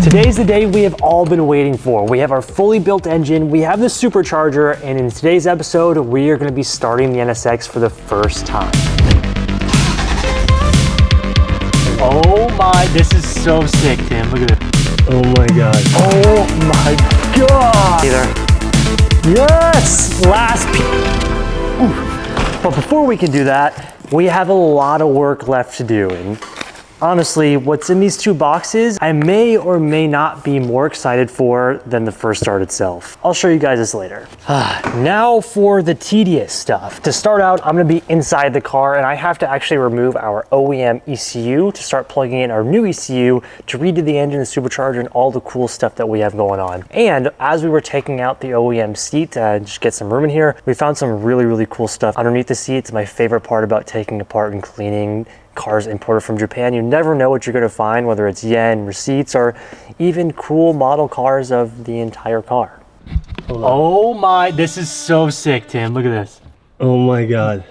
Today's the day we have all been waiting for. We have our fully built engine, we have the Supercharger, and in today's episode, we are going to be starting the NSX for the first time. Oh my, this is so sick, Tim. Look at it. Oh my god. Oh my god. Hey there. Yes! Last piece. But before we can do that, we have a lot of work left to do. And honestly, what's in these two boxes, I may or may not be more excited for than the first start itself. I'll show you guys this later. Now for the tedious stuff. To start out, I'm gonna be inside the car and I have to actually remove our OEM ECU to start plugging in our new ECU to redo the engine, the supercharger, and all the cool stuff that we have going on. And as we were taking out the OEM seat to just get some room in here, we found some really cool stuff underneath the seat. It's my favorite part about taking apart and cleaning cars imported from Japan. You never know what you're going to find, whether it's yen, receipts, or even cool model cars of the entire car. Oh my, this is so sick, Tim. Look at this. Oh my god.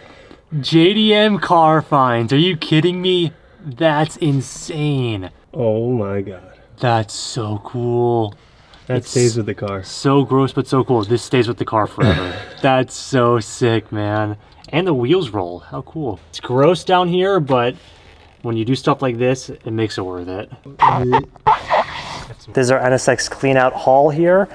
JDM car finds. Are you kidding me? That's insane. Oh my god. That's so cool. That stays with the car. So gross, but so cool. This stays with the car forever. That's so sick, man. And the wheels roll. How cool. It's gross down here, but when you do stuff like this, it makes it worth it. This is our NSX clean out haul here.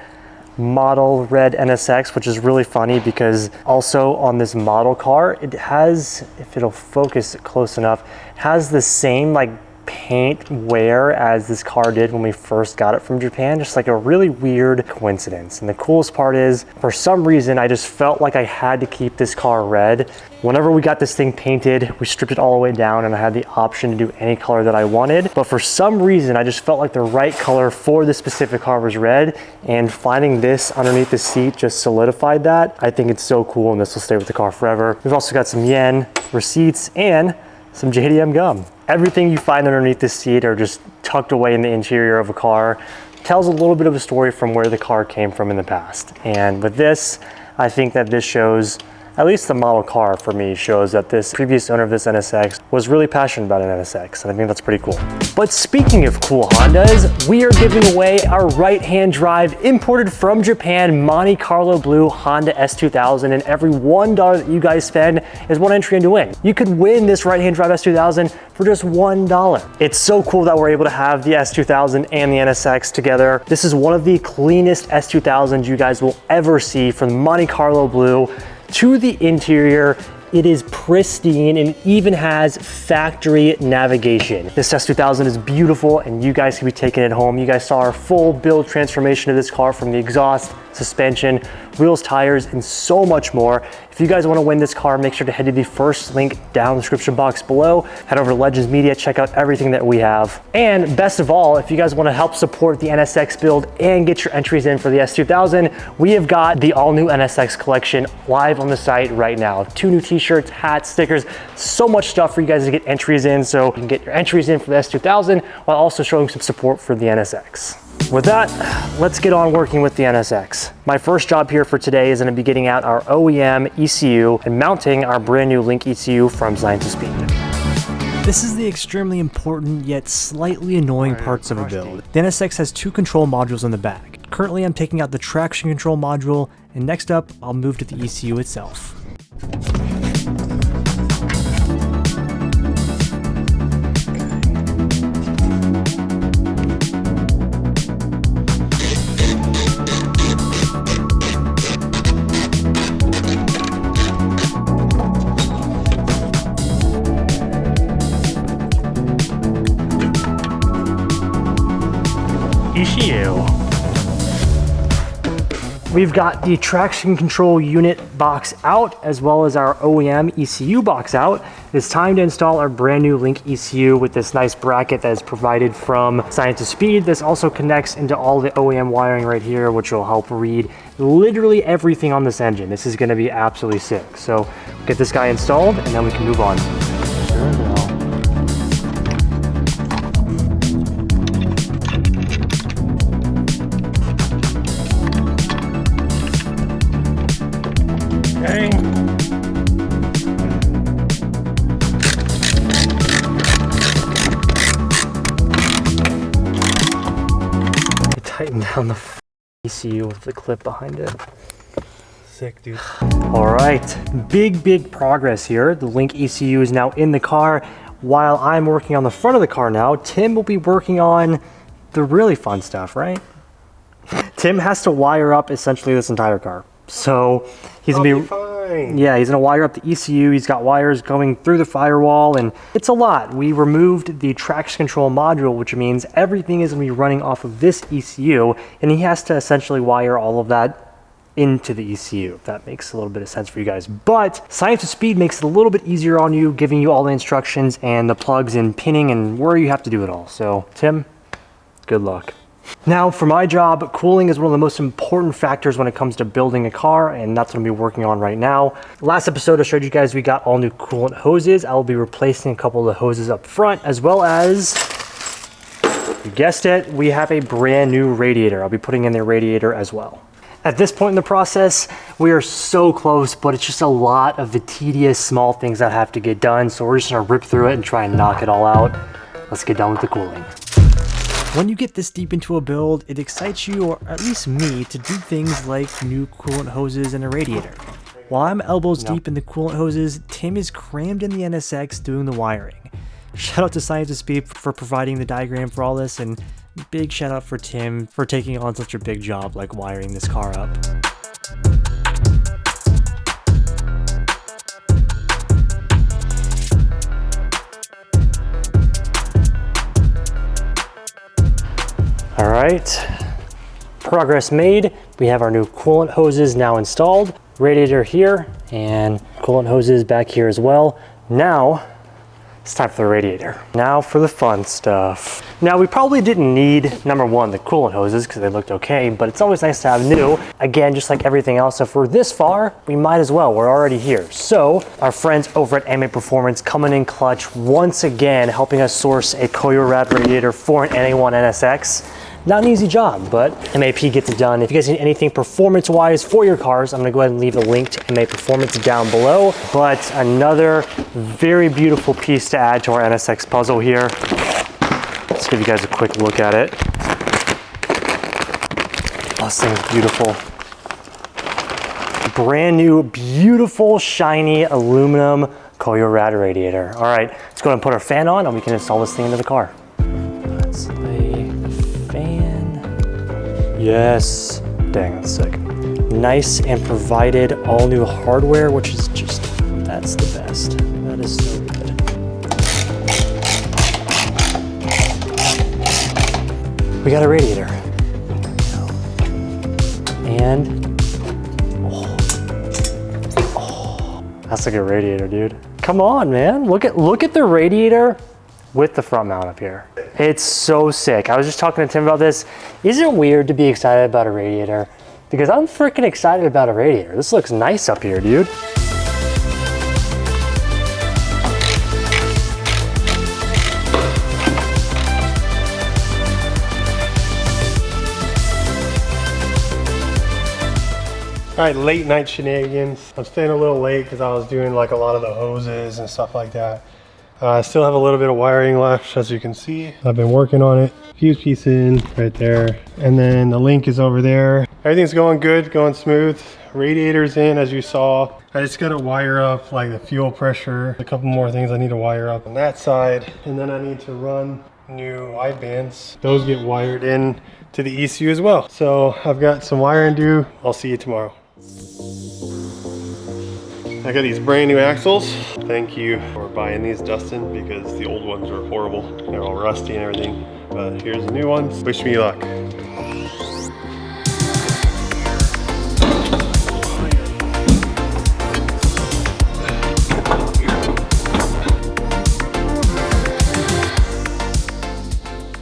Model red NSX, which is really funny because also on this model car, it has, if it'll focus close enough, has the same like paint wear as this car did when we first got it from Japan. Just like a really weird coincidence. And the coolest part is, for some reason, I just felt like I had to keep this car red. Whenever we got this thing painted, we stripped it all the way down and I had the option to do any color that I wanted. But for some reason, I just felt like the right color for this specific car was red. And finding this underneath the seat just solidified that. I think it's so cool and this will stay with the car forever. We've also got some yen, receipts, and some JDM gum. Everything you find underneath this seat are just tucked away in the interior of a car. Tells a little bit of a story from where the car came from in the past. And with this, I think that this shows, at least the model car for me, shows that this previous owner of this NSX was really passionate about an NSX, and I think that's pretty cool. But speaking of cool Hondas, we are giving away our right-hand drive imported from Japan Monte Carlo Blue Honda S2000, and every $1 that you guys spend is one entry in to win. You could win this right-hand drive S2000 for just $1. It's so cool that we're able to have the S2000 and the NSX together. This is one of the cleanest S2000s you guys will ever see, from Monte Carlo Blue to the interior. It is pristine and even has factory navigation. This S2000 is beautiful and you guys can be taking it home. You guys saw our full build transformation of this car, from the exhaust, suspension, wheels, tires, and so much more. If you guys want to win this car, make sure to head to the first link down in the description box below. Head over to Legends Media, check out everything that we have. And best of all, if you guys want to help support the NSX build and get your entries in for the S2000, we have got the all new NSX collection live on the site right now. 2 new t-shirts, hats, stickers, so much stuff for you guys to get entries in, so you can get your entries in for the S2000 while also showing some support for the NSX. With that, let's get on working with the NSX. My first job here for today is going to be getting out our OEM ECU and mounting our brand new Link ECU from Design to Speed. This is the extremely important yet slightly annoying parts of a build. The NSX has 2 control modules in the back. Currently I'm taking out the traction control module, and next up I'll move to the ECU itself. We've got the traction control unit box out, as well as our OEM ECU box out. It's time to install our brand new Link ECU with this nice bracket that is provided from Science to Speed. This also connects into all the OEM wiring right here, which will help read literally everything on this engine. This is gonna be absolutely sick. So get this guy installed and then we can move on. tighten down the ECU with the clip behind it. Sick, dude. All right, big progress here. The Link ECU is now in the car. While I'm working on the front of the car now, Tim will be working on the really fun stuff, right? Tim has to wire up essentially this entire car. So he's gonna be fine. Yeah, he's gonna wire up the ECU. He's got wires going through the firewall, and it's a lot. We removed the traction control module, which means everything is gonna be running off of this ECU, and he has to essentially wire all of that into the ECU, if that makes a little bit of sense for you guys. But Science of Speed makes it a little bit easier on you, giving you all the instructions and the plugs and pinning and where you have to do it all. So Tim, good luck. Now for my job, cooling is one of the most important factors when it comes to building a car, and that's what I'm gonna be working on right now. Last episode I showed you guys we got all new coolant hoses. I'll be replacing a couple of the hoses up front, as well as, you guessed it, we have a brand new radiator. I'll be putting in the radiator as well. At this point in the process, we are so close, but it's just a lot of the tedious small things that have to get done. So we're just gonna rip through it and try and knock it all out. Let's get done with the cooling. When you get this deep into a build, it excites you, or at least me, to do things like new coolant hoses and a radiator. While I'm elbows deep in the coolant hoses, Tim is crammed in the NSX doing the wiring. Shout out to Science of Speed for providing the diagram for all this, and big shout out for Tim for taking on such a big job like wiring this car up. All right, progress made. We have our new coolant hoses now installed. Radiator here and coolant hoses back here as well. Now, it's time for the radiator. Now for the fun stuff. Now we probably didn't need, number one, the coolant hoses because they looked okay, but it's always nice to have new. Again, just like everything else, if we're this far, we might as well, we're already here. So our friends over at APR Performance coming in clutch once again, helping us source a Coilovers radiator for an NA1 NSX. Not an easy job, but MAP gets it done. If you guys need anything performance-wise for your cars, I'm gonna go ahead and leave a link to MA Performance down below. But another very beautiful piece to add to our NSX puzzle here. Let's give you guys a quick look at it. Oh, this thing's beautiful. Brand new, beautiful, shiny aluminum Coilovers radiator. All right, let's go ahead and put our fan on and we can install this thing into the car. Let's lay the fan. Yes, dang, that's sick. Nice and provided all new hardware, which is just, that's the best. That is so good. We got a radiator. And, that's a good radiator, dude. Come on, man. Look at the radiator with the front mount up here. It's so sick. I was just talking to Tim about this. Isn't it weird to be excited about a radiator? Because I'm freaking excited about a radiator. This looks nice up here, dude. All right, late night shenanigans. I'm staying a little late because I was doing like a lot of the hoses and stuff like that. I still have a little bit of wiring left, as you can see. I've been working on it. Fuse piece in right there. And then the link is over there. Everything's going good, going smooth. Radiator's in, as you saw. I just gotta wire up like the fuel pressure. A couple more things I need to wire up on that side. And then I need to run new wide bands. Those get wired in to the ECU as well. So I've got some wiring to do. I'll see you tomorrow. I got these brand new axles. Thank you for buying these, Dustin, because the old ones were horrible. They're all rusty and everything. But here's the new ones. Wish me luck.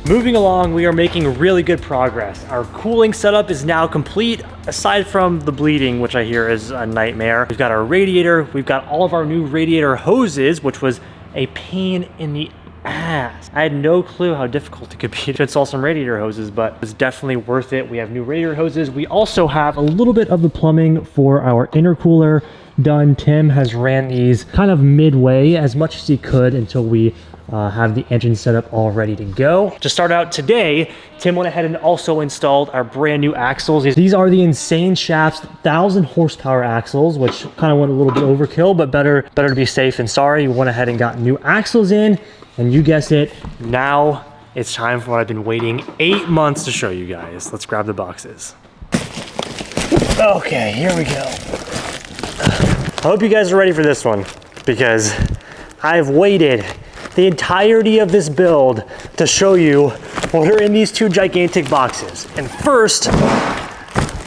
Moving along, we are making really good progress. Our cooling setup is now complete, aside from the bleeding, which I hear is a nightmare. We've got our radiator, we've got all of our new radiator hoses, which was a pain in the ass. I had no clue how difficult it could be to install some radiator hoses, but it's definitely worth it. We have new radiator hoses. We also have a little bit of the plumbing for our intercooler done. Tim has ran these kind of midway as much as he could until we have the engine set up all ready to go. To start out today, Tim went ahead and also installed our brand new axles. These are the Insane Shafts 1,000 horsepower axles, which kind of went a little bit overkill, but better to be safe than sorry. We went ahead and got new axles in, and you guessed it, now it's time for what I've been waiting 8 months to show you guys. Let's grab the boxes. Okay, here we go. I hope you guys are ready for this one, because I've waited the entirety of this build to show you what are in these two gigantic boxes. And first,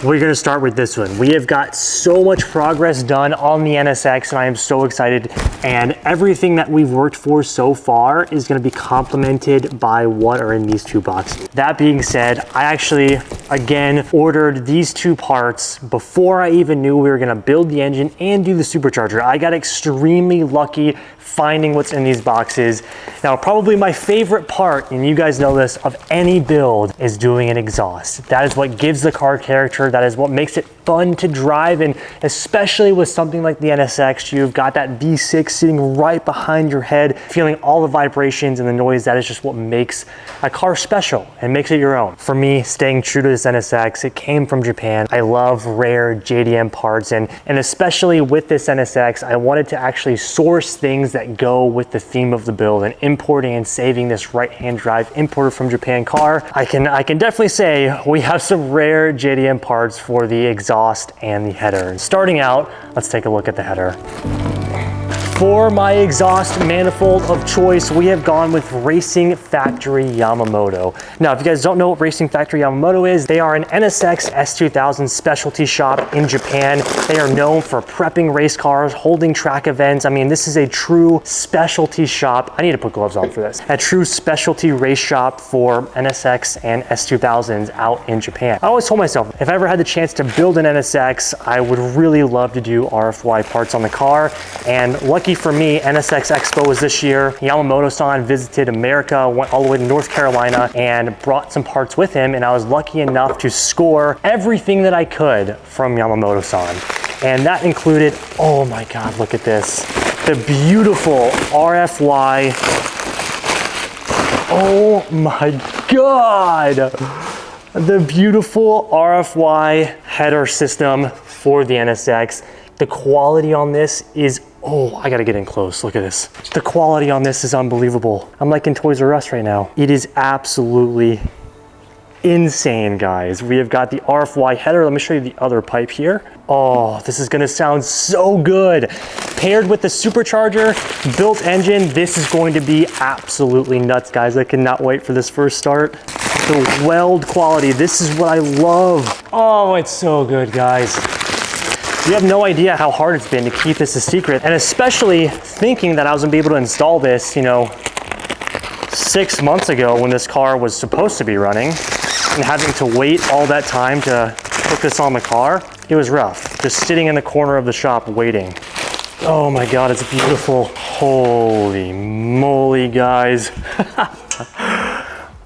we're gonna start with this one. We have got so much progress done on the NSX, and I am so excited. And everything that we've worked for so far is gonna be complemented by what are in these two boxes. That being said, I actually, again, ordered these two parts before I even knew we were gonna build the engine and do the supercharger. I got extremely lucky finding what's in these boxes. Now, probably my favorite part, and you guys know this, of any build is doing an exhaust. That is what gives the car character. That is what makes it fun to drive. And especially with something like the NSX, you've got that V6 sitting right behind your head, feeling all the vibrations and the noise. That is just what makes a car special and makes it your own. For me, staying true to this NSX, it came from Japan. I love rare JDM parts, and especially with this NSX, I wanted to actually source things that go with the theme of the build, and importing and saving this right-hand drive imported from Japan car. I can definitely say we have some rare JDM parts for the exhaust and the header. Starting out, let's take a look at the header. For my exhaust manifold of choice, we have gone with Racing Factory Yamamoto. Now, if you guys don't know what Racing Factory Yamamoto is, they are an NSX S2000 specialty shop in Japan. They are known for prepping race cars, holding track events. I mean, this is a true specialty shop. I need to put gloves on for this. A true specialty race shop for NSX and S2000s out in Japan. I always told myself, if I ever had the chance to build an NSX, I would really love to do RFY parts on the car. And lucky for me, NSX Expo was this year. Yamamoto-san visited America, went all the way to North Carolina, and brought some parts with him, and I was lucky enough to score everything that I could from Yamamoto-san. And that included, oh my God, look at this. The beautiful RFY. Oh my God. The beautiful RFY header system for the NSX. The quality on this is, oh, I gotta get in close, look at this. The quality on this is unbelievable. I'm like in Toys R Us right now. It is absolutely insane, guys. We have got the RFY header. Let me show you the other pipe here. Oh, this is gonna sound so good. Paired with the supercharger, built engine, this is going to be absolutely nuts, guys. I cannot wait for this first start. The weld quality, this is what I love. Oh, it's so good, guys. You have no idea how hard it's been to keep this a secret, and especially thinking that I was gonna be able to install this, you know, 6 months ago when this car was supposed to be running, and having to wait all that time to put this on the car. It was rough, just sitting in the corner of the shop waiting. Oh my God, it's beautiful. Holy moly, guys.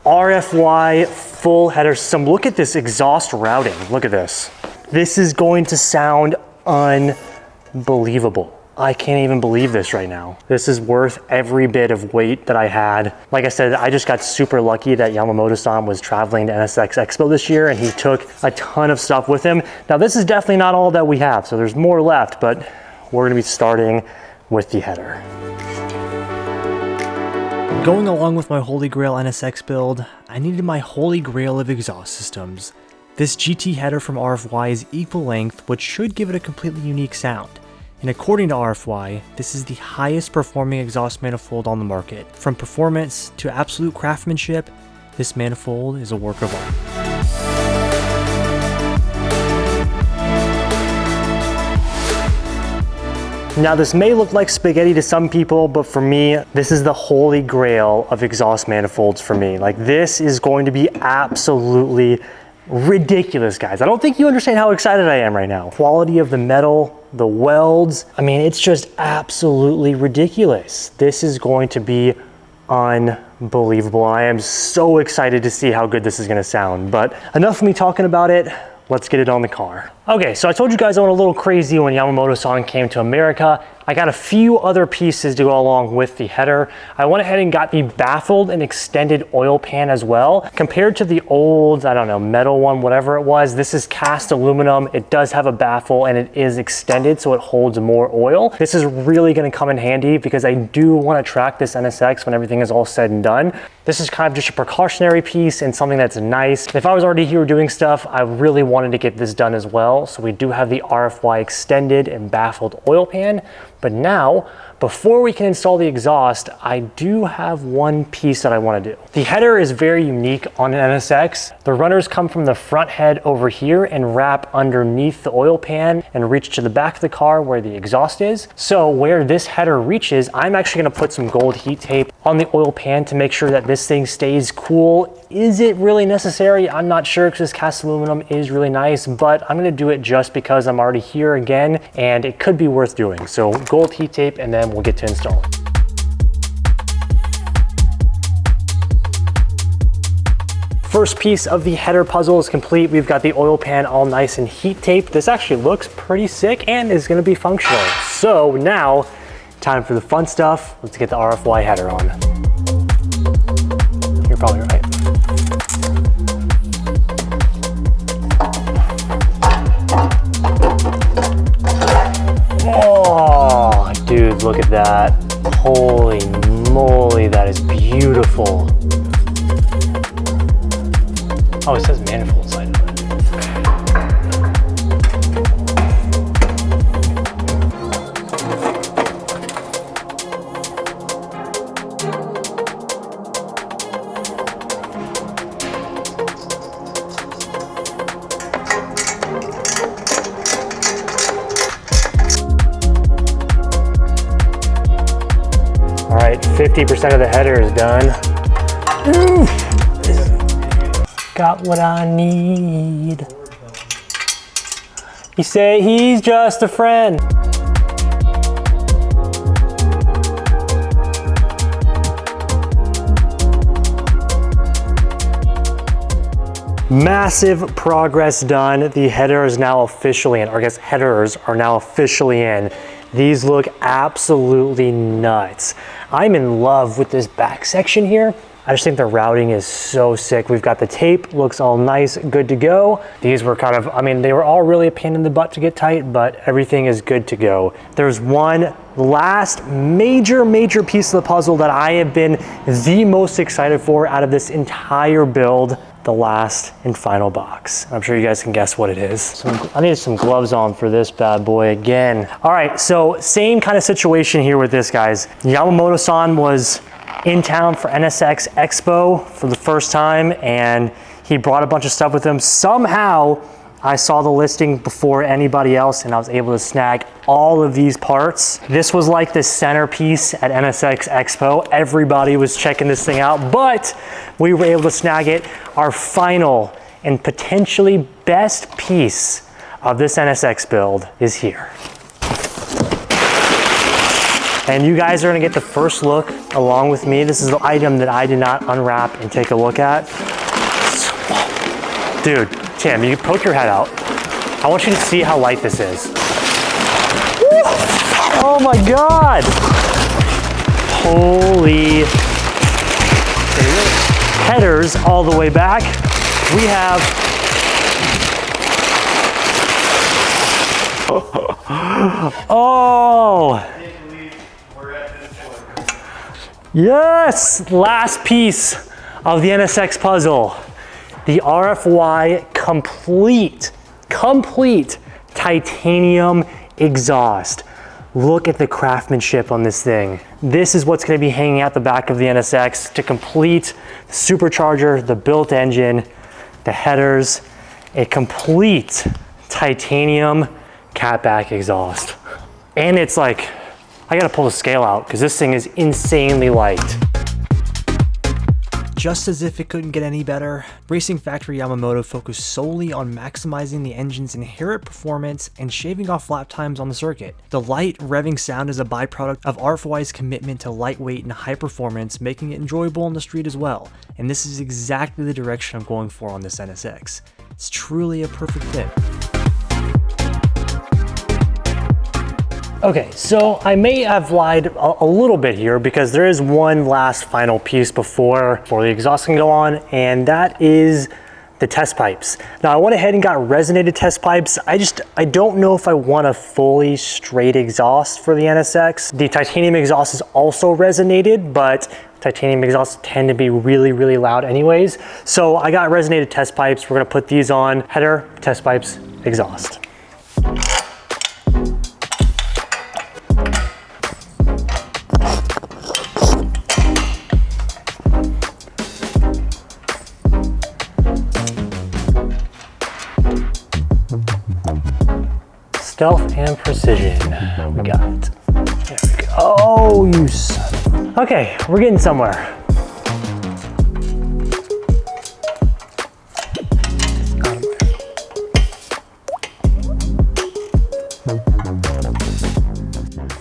RFY full header system. Look at this exhaust routing. Look at this. This is going to sound unbelievable. I can't even believe this right now. This is worth every bit of weight that I had. Like I said, I just got super lucky that Yamamoto-san was traveling to NSX Expo this year, and he took a ton of stuff with him. Now, this is definitely not all that we have, so there's more left, but we're gonna be starting with the header. Going along with my Holy Grail NSX build, I needed my Holy Grail of exhaust systems. This GT header from RFY is equal length, which should give it a completely unique sound. And according to RFY, this is the highest performing exhaust manifold on the market. From performance to absolute craftsmanship, this manifold is a work of art. Now, this may look like spaghetti to some people, but for me, this is the holy grail of exhaust manifolds for me. Like, this is going to be absolutely ridiculous, guys. I don't think you understand how excited I am right now. Quality of the metal, the welds, I mean, it's just absolutely ridiculous. This is going to be unbelievable. I am so excited to see how good this is gonna sound, but enough of me talking about it. Let's get it on the car. Okay, so I told you guys I went a little crazy when Yamamoto-san came to America. I got a few other pieces to go along with the header. I went ahead and got the baffled and extended oil pan as well. Compared to the old, I don't know, metal one, whatever it was, this is cast aluminum. It does have a baffle and it is extended so it holds more oil. This is really gonna come in handy because I do wanna track this NSX when everything is all said and done. This is kind of just a precautionary piece and something that's nice. If I was already here doing stuff, I really wanted to get this done as well. So we do have the RFY extended and baffled oil pan. But now, before we can install the exhaust, I do have one piece that I want to do. The header is very unique on an NSX. The runners come from the front head over here and wrap underneath the oil pan and reach to the back of the car where the exhaust is. So where this header reaches, I'm actually going to put some gold heat tape on the oil pan to make sure that this thing stays cool. Is it really necessary? I'm not sure because this cast aluminum is really nice, but I'm going to do it just because I'm already here again and it could be worth doing. So gold heat tape and then we'll get to install it. First piece of the header puzzle is complete. We've got the oil pan all nice and heat taped. This actually looks pretty sick and is gonna be functional. So now, time for the fun stuff. Let's get the RFY header on. You're probably right. Oh, dude, look at that. Holy moly, that is beautiful. Oh, it says manifold side of it. All right, 50% of the header is done. Ooh. Got what I need. You say he's just a friend. Massive progress done. The header is now officially in, or I guess headers are now officially in. These look absolutely nuts. I'm in love with this back section here. I just think the routing is so sick. We've got the tape, looks all nice, good to go. These were kind of, I mean, they were all really a pain in the butt to get tight, but everything is good to go. There's one last major piece of the puzzle that I have been the most excited for out of this entire build. The last and final box. I'm sure you guys can guess what it is. I need some gloves on for this bad boy again. All right, so same kind of situation here with this, guys. Yamamoto-san was in town for NSX Expo for the first time and he brought a bunch of stuff with him. Somehow I saw the listing before anybody else and I was able to snag all of these parts. This was like the centerpiece at NSX Expo. Everybody was checking this thing out, but we were able to snag it. Our final and potentially best piece of this NSX build is here. And you guys are gonna get the first look along with me. This is the item that I did not unwrap and take a look at. Dude, Tim, you poke your head out. I want you to see how light this is. Woo! Oh my God. Holy. Headers all the way back. We have oh. Yes, last piece of the NSX puzzle. The RFY complete titanium exhaust. Look at the craftsmanship on this thing. This is what's gonna be hanging out the back of the NSX to complete the supercharger, the built engine, the headers, a complete titanium catback exhaust. And it's like, I gotta pull the scale out because this thing is insanely light. just as if it couldn't get any better, Racing Factory Yamamoto focused solely on maximizing the engine's inherent performance and shaving off lap times on the circuit. The light, revving sound is a byproduct of RFY's commitment to lightweight and high performance, making it enjoyable on the street as well, and this is exactly the direction I'm going for on this NSX. It's truly a perfect fit. Okay, so I may have lied a little bit here because there is one last final piece before the exhaust can go on, and that is the test pipes. Now I went ahead and got resonated test pipes. I don't know if I want a fully straight exhaust for the NSX. The titanium exhaust is also resonated, but titanium exhausts tend to be really, really loud anyways. So I got resonated test pipes. We're gonna put these on: header, test pipes, exhaust. Stealth and precision. We got it. There we go. Oh, you son. Okay, we're getting somewhere.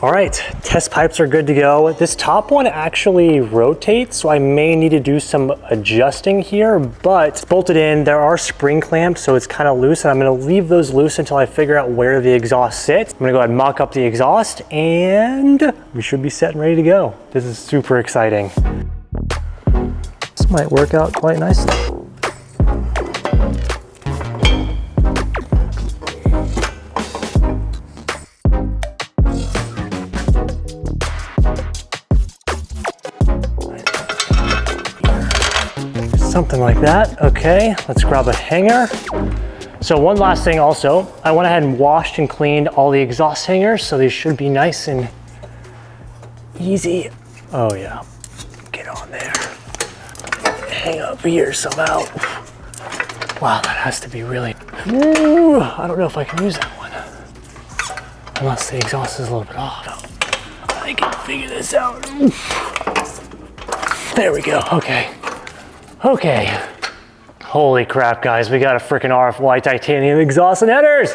All right, test pipes are good to go. This top one actually rotates, so I may need to do some adjusting here, but it's bolted in. There are spring clamps, so it's kind of loose, and I'm gonna leave those loose until I figure out where the exhaust sits. I'm gonna go ahead and mock up the exhaust, and we should be set and ready to go. This is super exciting. This might work out quite nicely. Something like that. Okay, let's grab a hanger. So one last thing also, I went ahead and washed and cleaned all the exhaust hangers, so they should be nice and easy. Oh yeah, get on there. Hang up here somehow. Wow, that has to be really, ooh, I don't know if I can use that one. Unless the exhaust is a little bit off. I can figure this out. There we go, okay. Okay, holy crap guys, we got a freaking RFY titanium exhaust and headers.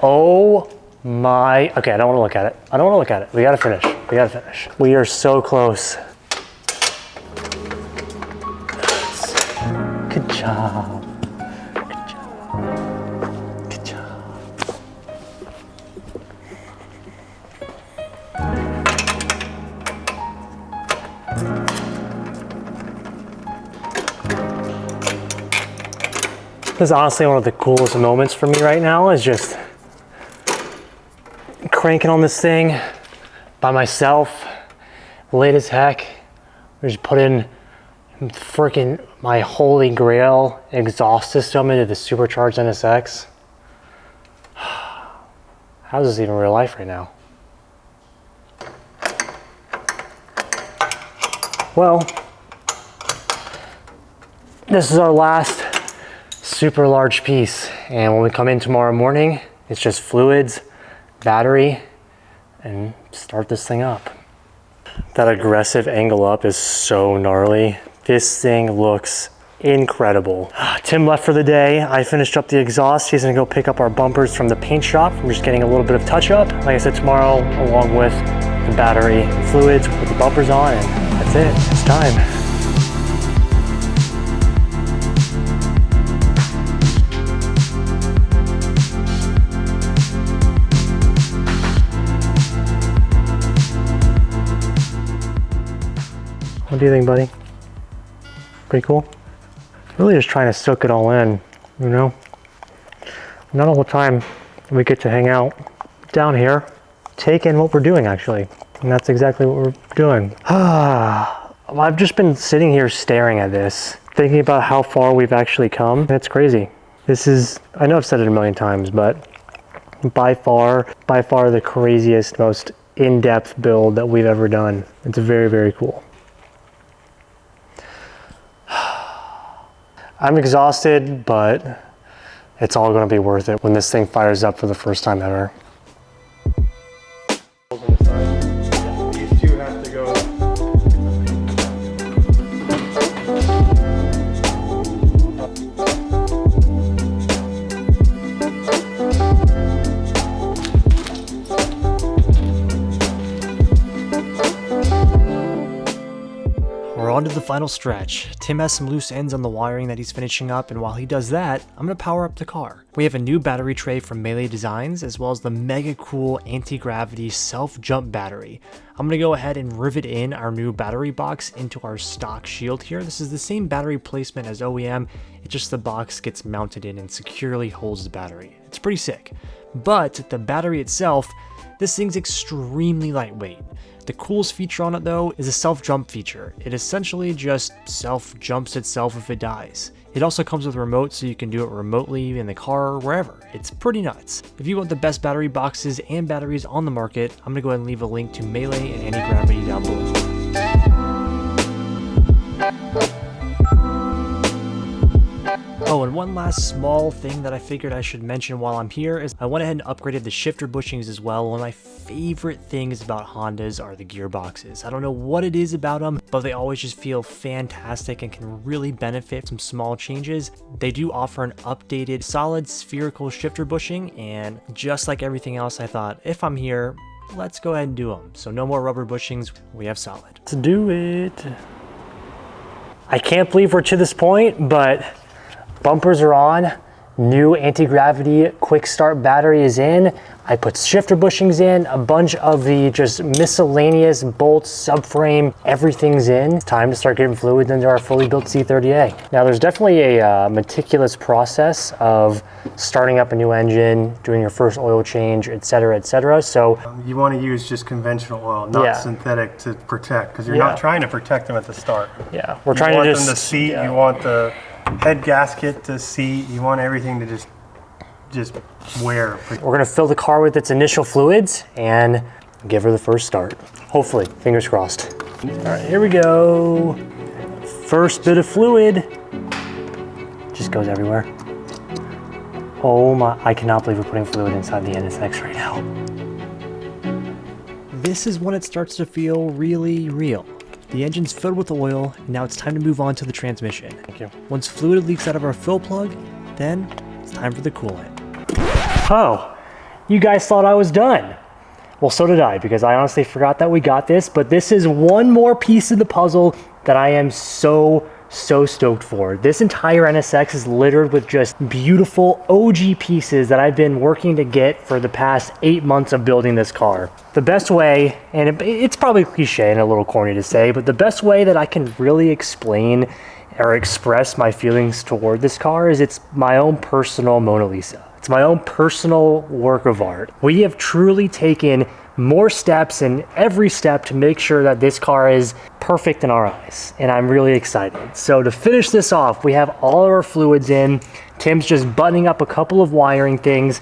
Oh my, okay, I don't wanna look at it. I don't wanna look at it, we gotta finish, we gotta finish. We are so close. Good job, good job, good job. This is honestly one of the coolest moments for me right now, is just cranking on this thing by myself, late as heck. We just put in freaking my holy grail exhaust system into the supercharged NSX. How is this even real life right now? Well, this is our last super large piece, and when we come in tomorrow morning, it's just fluids, battery, and start this thing up. That aggressive angle up is so gnarly. This thing looks incredible. Tim left for the day. I finished up the exhaust. He's gonna go pick up our bumpers from the paint shop. We're just getting a little bit of touch up. Like I said, tomorrow, along with the battery and fluids, we'll put the bumpers on, and that's it, it's time. What do you think, buddy? Pretty cool? Really just trying to soak it all in, you know? Not all the time we get to hang out down here, take in what we're doing actually. And that's exactly what we're doing. I've just been sitting here staring at this, thinking about how far we've actually come. And it's crazy. This is, I know I've said it a million times, but by far the craziest, most in-depth build that we've ever done. It's very, very cool. I'm exhausted, but it's all gonna be worth it when this thing fires up for the first time ever. These two have to go. the final stretch. Tim has some loose ends on the wiring that he's finishing up, and while he does that, I'm going to power up the car. We have a new battery tray from Melee Designs, as well as the mega cool anti-gravity self-jump battery. I'm going to go ahead and rivet in our new battery box into our stock shield here. This is the same battery placement as OEM, it's just the box gets mounted in and securely holds the battery. It's pretty sick. But the battery itself, this thing's extremely lightweight. The coolest feature on it though is a self-jump feature. It essentially just self-jumps itself if it dies. It also comes with a remote so you can do it remotely in the car or wherever. It's pretty nuts. If you want the best battery boxes and batteries on the market, I'm gonna go ahead and leave a link to Melee and Anti-Gravity down below. Oh, and one last small thing that I figured I should mention while I'm here is I went ahead and upgraded the shifter bushings as well. One of my favorite things about Hondas are the gearboxes. I don't know what it is about them, but they always just feel fantastic and can really benefit from small changes. They do offer an updated solid spherical shifter bushing, and just like everything else, I thought if I'm here, let's go ahead and do them. So no more rubber bushings, we have solid. Let's do it. I can't believe we're to this point, but bumpers are on, new anti-gravity quick start battery is in. I put shifter bushings in, a bunch of the just miscellaneous bolts, subframe, everything's in. It's time to start getting fluids into our fully built C30A. Now there's definitely a meticulous process of starting up a new engine, doing your first oil change, etc., etc. So you want to use just conventional oil, not synthetic, to protect, because you're not trying to protect them at the start. Yeah, we're trying to just them to seat. You want the head gasket to seat. You want everything to just wear. We're gonna fill the car with its initial fluids and give her the first start. Hopefully, fingers crossed. All right, here we go. First bit of fluid. Just goes everywhere. Oh my, I cannot believe we're putting fluid inside the NSX right now. This is when it starts to feel really real. The engine's filled with oil, and now it's time to move on to the transmission. Thank you. Once fluid leaks out of our fill plug, then it's time for the coolant. Oh, you guys thought I was done. Well, so did I, because I honestly forgot that we got this, but this is one more piece of the puzzle that I am so stoked for. This entire NSX is littered with just beautiful OG pieces that I've been working to get for the past 8 months of building this car. The best way, and it's probably cliche and a little corny to say, but the best way that I can really explain or express my feelings toward this car is it's my own personal Mona Lisa. It's my own personal work of art. We have truly taken more steps in every step to make sure that this car is perfect in our eyes, and I'm really excited. So to finish this off, we have all of our fluids in. Tim's just buttoning up a couple of wiring things.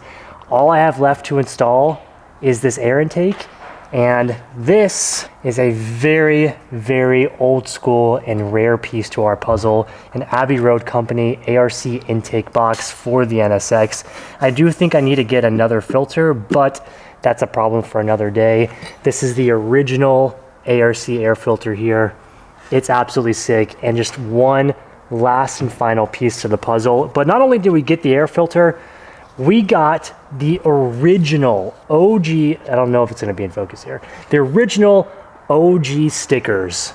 All I have left to install is this air intake, and this is a very old school and rare piece to our puzzle, an Abbey Road Company ARC intake box for the NSX. I do think I need to get another filter, but that's a problem for another day. This is the original ARC air filter here. It's absolutely sick, and just one last and final piece to the puzzle. But not only did we get the air filter, we got the original OG, I don't know if it's gonna be in focus here, the original OG stickers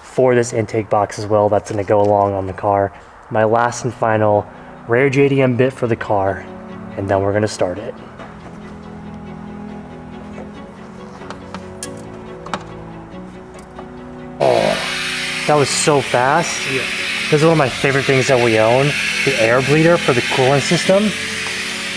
for this intake box as well. That's gonna go along on the car. My last and final rare JDM bit for the car, and then we're gonna start it. That was so fast. Yeah. This is one of my favorite things that we own, the air bleeder for the coolant system.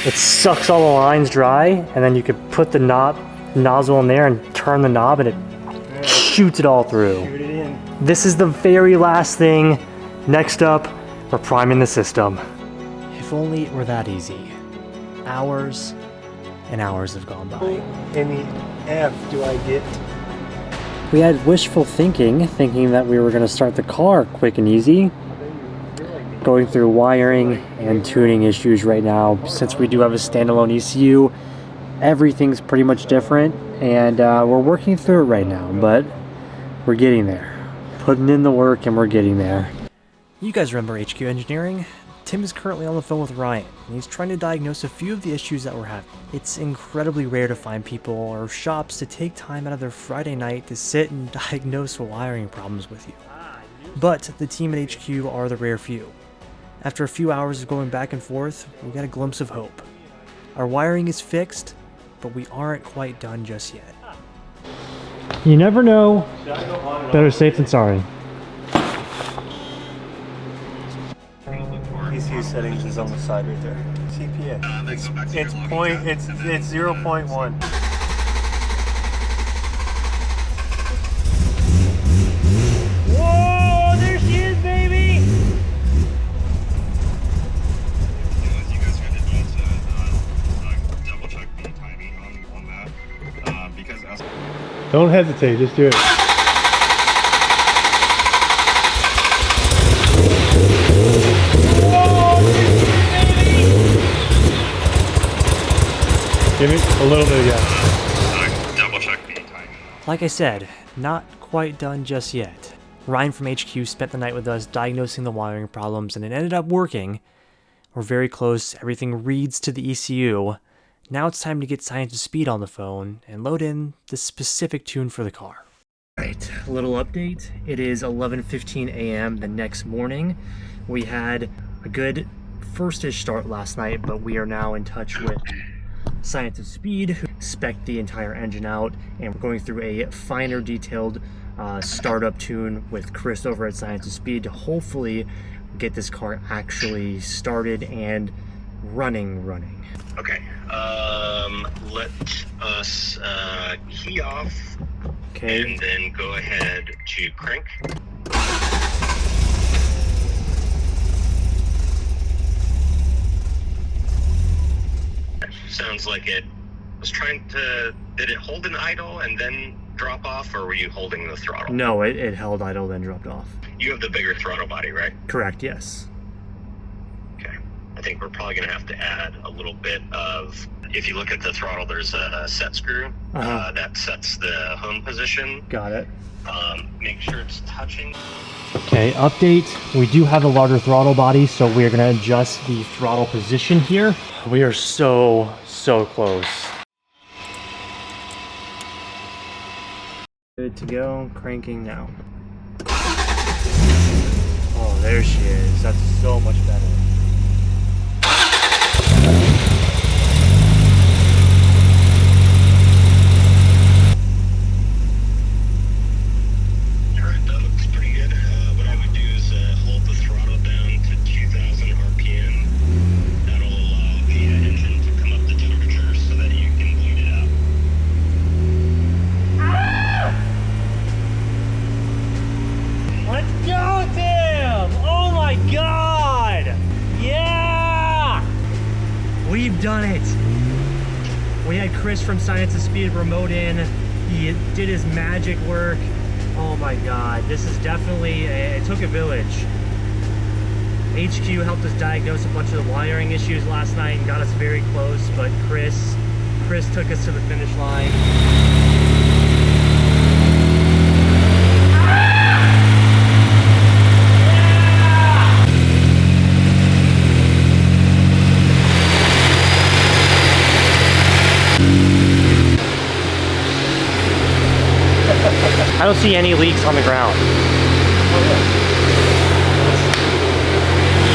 It sucks all the lines dry, and then you could put the nozzle in there and turn the knob, and it shoots it all through. Shoot it in. This is the very last thing. Next up, we're priming the system. If only it were that easy. Hours and hours have gone by. In the F do I get? We had wishful thinking that we were going to start the car quick and easy. Going through wiring and tuning issues right now. Since we do have a standalone ECU, everything's pretty much different, and we're working through it right now, but we're getting there. Putting in the work, and we're getting there. You guys remember HQ Engineering? Tim is currently on the phone with Ryan, and he's trying to diagnose a few of the issues that we're having. It's incredibly rare to find people or shops to take time out of their Friday night to sit and diagnose wiring problems with you. but the team at HQ are the rare few. After a few hours of going back and forth, we got a glimpse of hope. Our wiring is fixed, but we aren't quite done just yet. You never know. Better safe than sorry. ECU settings is on the side right there. CPA. It's 0.1. Whoa, there she is, baby! As you guys heard it, double check the timing on that. Because as Don't hesitate, just do it. Give it a little bit of gas. double check the timing. Like I said, not quite done just yet. Ryan from HQ spent the night with us diagnosing the wiring problems, and it ended up working. We're very close, everything reads to the ECU. Now it's time to get Science of Speed on the phone and load in the specific tune for the car. Right, a little update. It is 11:15 a.m. the next morning. We had a good first-ish start last night, but we are now in touch with Science of Speed, who spec'd the entire engine out, and we're going through a finer detailed startup tune with Chris over at Science of Speed to hopefully get this car actually started and running. Okay. Let us key off. Okay. And then go ahead to crank. Sounds like it was trying to. Did it hold an idle and then drop off, or were you holding the throttle? No, it held idle, then dropped off. You have the bigger throttle body, right? Correct, yes. Okay. I think we're probably going to have to add a little bit of. If you look at the throttle, there's a set screw that sets the home position. Got it. Make sure it's touching. Okay, update. We do have a larger throttle body, so we are going to adjust the throttle position here. We are so close. Good to go, cranking now. Oh, there she is. That's so much better. Alright, that looks pretty good. What I would do is hold the throttle down to 2000 RPM. That'll allow the engine to come up to temperature so that you can bleed it out. Let's go, Tim! Oh my god! Yeah! We've done it! We had Chris from Science of Speed remote in. He did his magic work. Oh my god, this is definitely, it took a village. HQ helped us diagnose a bunch of the wiring issues last night and got us very close, but Chris took us to the finish line. I don't see any leaks on the ground.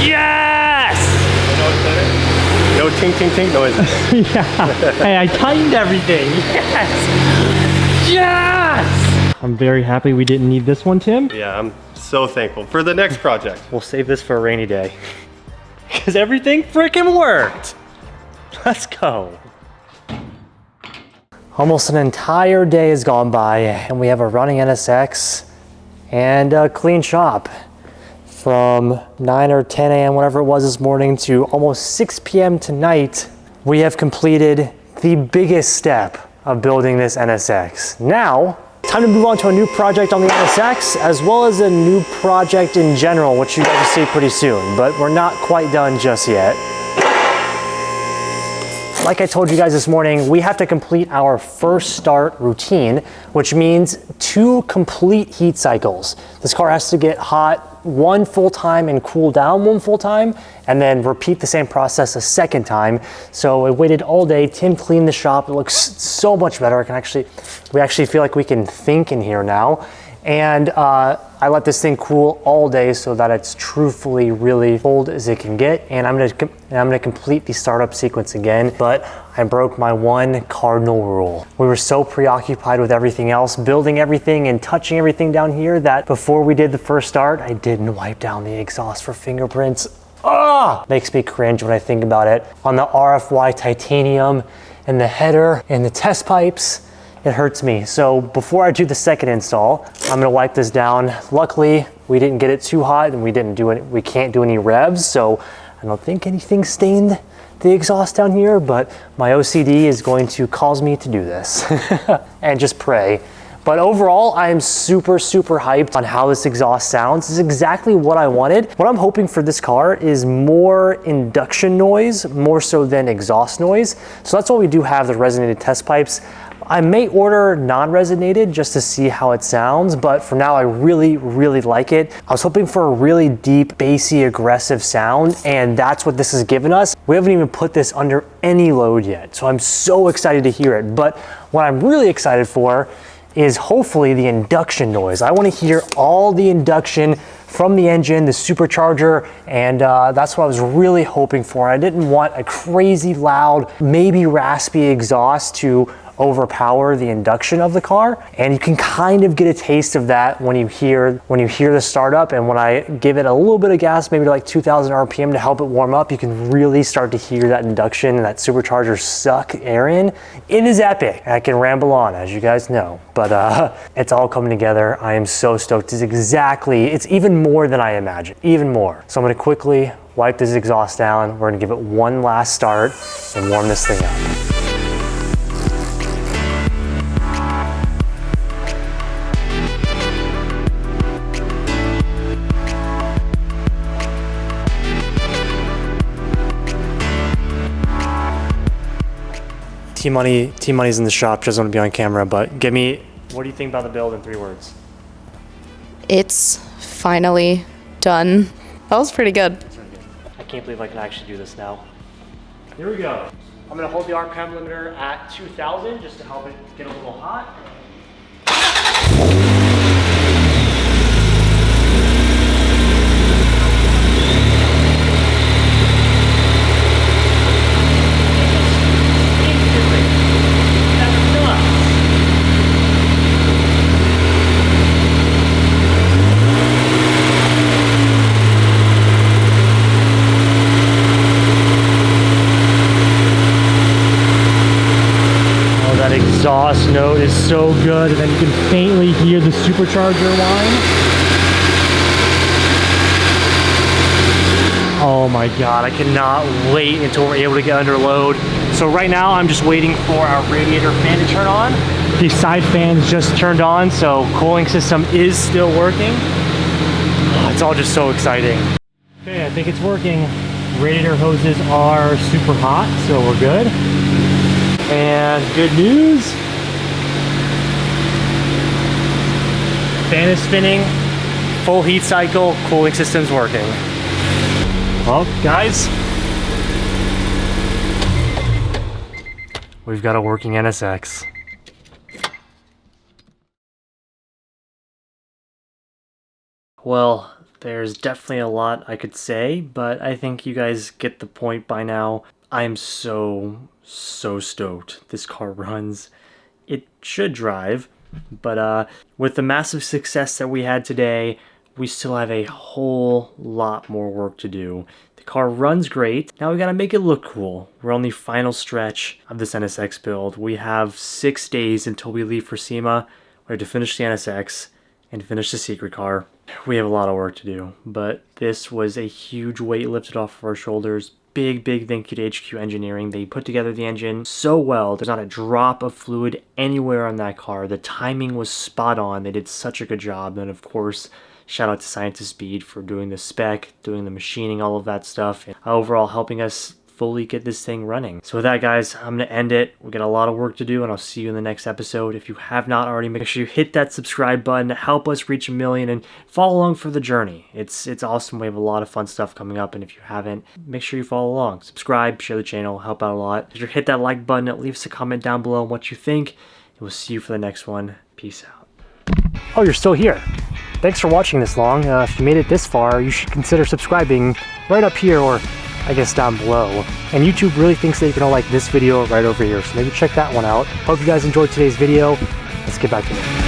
Yes! No ting ting ting noises. Yeah. Hey, I tightened everything. Yes! Yes! I'm very happy we didn't need this one, Tim. Yeah, I'm so thankful for the next project. We'll save this for a rainy day. Because everything freaking worked. Let's go. Almost an entire day has gone by and we have a running NSX and a clean shop. From 9 or 10 a.m. whatever it was this morning to almost 6 p.m. tonight, we have completed the biggest step of building this NSX. Now, time to move on to a new project on the NSX as well as a new project in general, which you guys will see pretty soon, but we're not quite done just yet. Like I told you guys this morning, we have to complete our first start routine, which means 2 complete heat cycles. This car has to get hot 1 full time and cool down 1 full time, and then repeat the same process a second time. So I waited all day. Tim cleaned the shop. It looks so much better. We actually feel like we can think in here now. And I let this thing cool all day so that it's truthfully really cold as it can get. And I'm gonna complete the startup sequence again, but I broke my one cardinal rule. We were so preoccupied with everything else, building everything and touching everything down here, that before we did the first start, I didn't wipe down the exhaust for fingerprints. Makes me cringe when I think about it. On the RFY titanium and the header and the test pipes, it hurts me. So before I do the second install, I'm gonna wipe this down. Luckily, we didn't get it too hot and we can't do any revs, so I don't think anything stained the exhaust down here, but my OCD is going to cause me to do this and just pray. But overall, I am super, super hyped on how this exhaust sounds. This is exactly what I wanted. What I'm hoping for this car is more induction noise, more so than exhaust noise. So that's why we do have the resonated test pipes. I may order non-resonated just to see how it sounds, but for now I really, really like it. I was hoping for a really deep, bassy, aggressive sound, and that's what this has given us. We haven't even put this under any load yet, so I'm so excited to hear it. But what I'm really excited for is hopefully the induction noise. I want to hear all the induction from the engine, the supercharger, and that's what I was really hoping for. I didn't want a crazy loud, maybe raspy exhaust to overpower the induction of the car, and you can kind of get a taste of that when you hear the startup. And when I give it a little bit of gas, maybe to like 2,000 RPM to help it warm up, you can really start to hear that induction and that supercharger suck air in. It is epic. I can ramble on, as you guys know, but it's all coming together. I am so stoked. It's even more than I imagined, even more. So I'm gonna quickly wipe this exhaust down. We're gonna give it one last start and warm this thing up. T-Money's in the shop, she doesn't want to be on camera, but what do you think about the build in 3 words? It's finally done. That was pretty good. I can't believe I can actually do this now. Here we go. I'm gonna hold the RPM limiter at 2,000 just to help it get a little hot. Exhaust note is so good, and then you can faintly hear the supercharger whine. Oh my god, I cannot wait until we're able to get under load. So right now I'm just waiting for our radiator fan to turn on. The side fans just turned on, so cooling system is still working. Oh, it's all just so exciting. Okay, I think it's working. Radiator hoses are super hot, so we're good. And good news, fan is spinning, full heat cycle, cooling system's working. Well, guys, we've got a working NSX. Well, there's definitely a lot I could say, but I think you guys get the point by now. I'm so stoked. This car runs. It should drive, but with the massive success that we had today, we still have a whole lot more work to do. The car runs great. Now we gotta make it look cool. We're on the final stretch of this NSX build. We have 6 days until we leave for SEMA. We have to finish the NSX and finish the secret car. We have a lot of work to do, but this was a huge weight lifted off of our shoulders. Big thank you to HQ Engineering. They put together the engine so well. There's not a drop of fluid anywhere on that car. The timing was spot on. They did such a good job. And of course, shout out to Scientist Speed for doing the spec, doing the machining, all of that stuff, and overall helping us fully get this thing running. So with that, guys, I'm gonna end it. We got a lot of work to do, and I'll see you in the next episode. If you have not already, make sure you hit that subscribe button to help us reach 1 million and follow along for the journey. It's awesome. We have a lot of fun stuff coming up, and if you haven't, make sure you follow along. Subscribe, share the channel, help out a lot. Make sure you hit that like button, leave us a comment down below on what you think, and we'll see you for the next one. Peace out. Oh, you're still here. Thanks for watching this long. If you made it this far, you should consider subscribing right up here, or I guess down below. And YouTube really thinks that you're gonna like this video right over here, so maybe check that one out. Hope you guys enjoyed today's video. Let's get back to it.